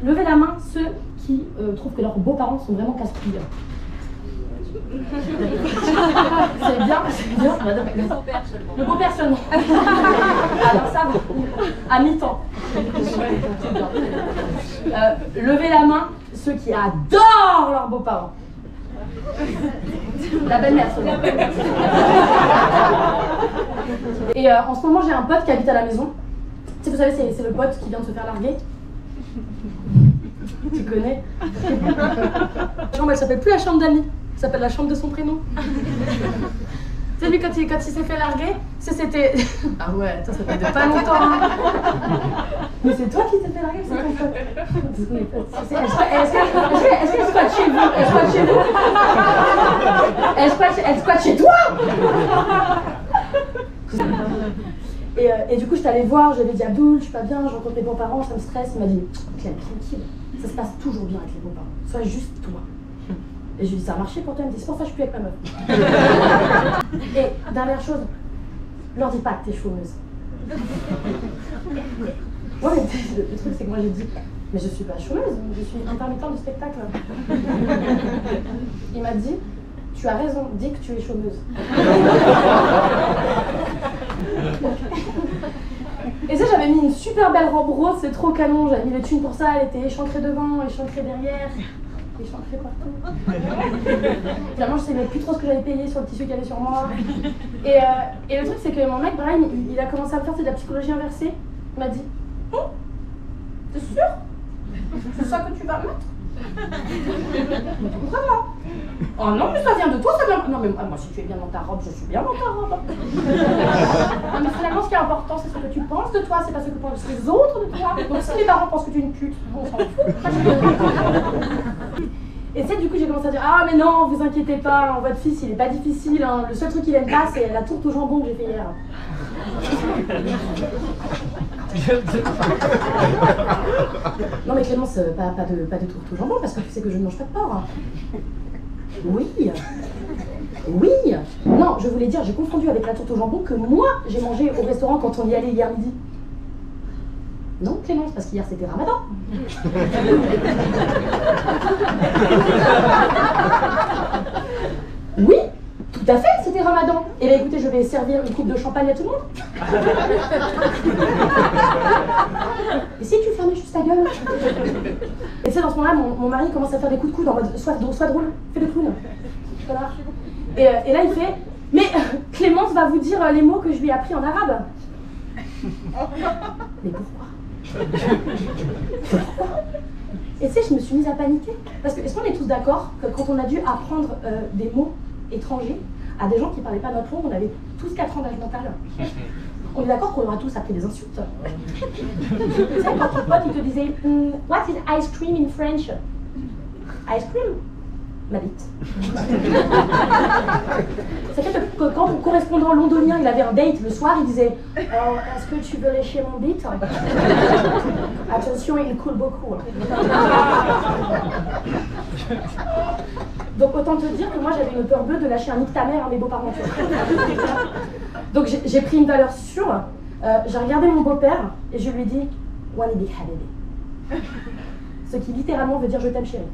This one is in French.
levez la main ceux qui trouvent que leurs beaux-parents sont vraiment casse-couilles. C'est bien, c'est bien. Le beau-père seulement. Le beau-père seulement. Alors ça, à mi-temps. C'est bien. Levez la main ceux qui adorent leurs beaux-parents. La belle-mère seulement. Et en ce moment, j'ai un pote qui habite à la maison. Tu sais, vous savez, c'est le pote qui vient de se faire larguer. Tu connais? La chambre, elle s'appelle plus la chambre d'amis. Ça s'appelle la chambre de son prénom. Tu sais, lui, quand il s'est fait larguer, c'était... Ah ouais, ça fait de pas longtemps. Hein. Mais c'est toi qui t'es fait larguer, c'est ton pote. Est-ce qu'elle squatte chez vous? Elle squatte chez vous? Elle squatte chez toi? Et du coup, je t'allais voir, je lui ai dit Abdoul, je suis pas bien, je rencontre mes beaux-parents, ça me stresse. Il m'a dit Clem, tranquille, ça se passe toujours bien avec les beaux-parents, sois juste toi. Et je lui ai dit ça a marché pour toi, elle me dit c'est pour ça que je suis plus avec ma meuf. Et dernière chose, leur dis pas que t'es chômeuse. Ouais, mais le truc c'est que moi j'ai dit mais je suis pas chômeuse, je suis intermittent du spectacle. Il m'a dit tu as raison, dis que tu es chômeuse. Et ça, j'avais mis une super belle robe rose, c'est trop canon, j'avais mis les thunes pour ça, elle était échancrée devant, échancrée derrière, échancrée partout. Finalement, je savais plus trop ce que j'avais payé sur le tissu qu'il y avait sur moi. Et le truc, c'est que mon mec, Brian, il a commencé à me faire de la psychologie inversée. Il m'a dit t'es sûr? C'est ça que tu vas mettre? Vraiment? Oh non, mais ça vient de toi, ça vient... Non, mais moi, si tu es bien dans ta robe, je suis bien dans ta robe. Non, mais finalement, ce qui est important, c'est ce que tu penses de toi, c'est pas ce que pensent les autres de toi. Donc si les parents pensent que tu es une pute, on s'en fout. Et tu sais, du coup, j'ai commencé à dire ah, mais non, vous inquiétez pas, votre fils, il est pas difficile. Hein. Le seul truc qu'il aime pas, c'est la tourte au jambon que j'ai fait hier. Non mais Clémence, pas de tourte au jambon parce que tu sais que je ne mange pas de porc. Oui. Oui. Non, je voulais dire, j'ai confondu avec la tourte au jambon que moi j'ai mangé au restaurant quand on y allait hier midi. Non Clémence, parce qu'hier c'était Ramadan. Oui, tout à fait, c'était Ramadan. Et bien écoutez, je vais servir une coupe de champagne à tout le monde. Et si tu fermais juste ta gueule? Et tu sais, dans ce moment-là, mon mari commence à faire des coups de coude en mode sois drôle, fais le clown. Voilà. Et là, il fait mais Clémence va vous dire les mots que je lui ai appris en arabe. Mais pourquoi? Pourquoi? Et tu sais, je me suis mise à paniquer. Parce que, est-ce qu'on est tous d'accord que quand on a dû apprendre des mots étrangers à des gens qui ne parlaient pas notre langue, on avait tous 4 ans d'âge mental? On est d'accord qu'on aura tous appris des insultes. Tu sais, quand ton pote il te disait what is ice cream in French? Ice cream? Ma bite. C'est fait que quand mon correspondant londonien il avait un date le soir, il disait est-ce que tu veux lécher mon bite? Attention, il coule beaucoup. Donc autant te dire que moi j'avais une peur bleue de lâcher un nique ta mère à mes beaux-parents. Donc j'ai pris une valeur sûre, j'ai regardé mon beau-père et je lui ai dit Wani bik habibi. Ce qui littéralement veut dire je t'aime chérie.